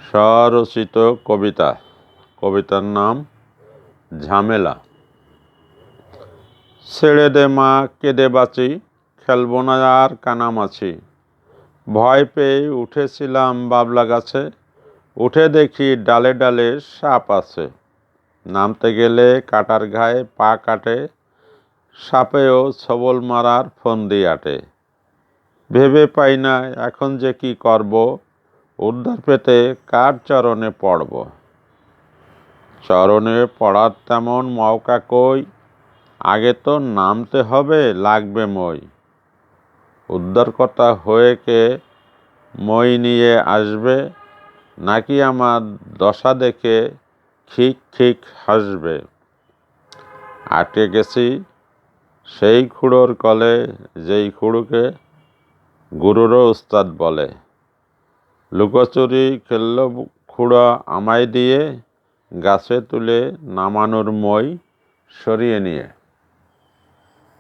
স্বরচিত কবিতা। কবিতার নাম ঝামেলা। ছেড়ে দে মা, কেঁদে বাঁচি, খেলব না আর কানামাছি। ভয় পেয়ে উঠেছিলাম বাবলা গাছে, উঠে দেখি ডালে ডালে সাপ আছে। নামতে গেলে কাটার ঘায়ে পা কাটে, সাপেও ছবল মারার ফন্দি আটে। ভেবে পাই না এখন যে কি করব, উদ্ধার পেতে কার চরণে পড়ব। চরণে পড়ার তেমন মওকা কই, আগে তো নামতে হবে লাগবে মই। উদ্ধারকর্তা হয়ে কে মই নিয়ে আসবে, নাকি আমার দশা দেখে খিক খিক হাসবে। আটকে গেছি সেই খুঁড়োর কলে, যেই খুঁড়োকে গুরুরও উস্তাদ বলে। লুকোচুরি খেলল খুঁড়ো আমায় দিয়ে, গাছে তুলে নামানোর মই সরিয়ে নিয়ে।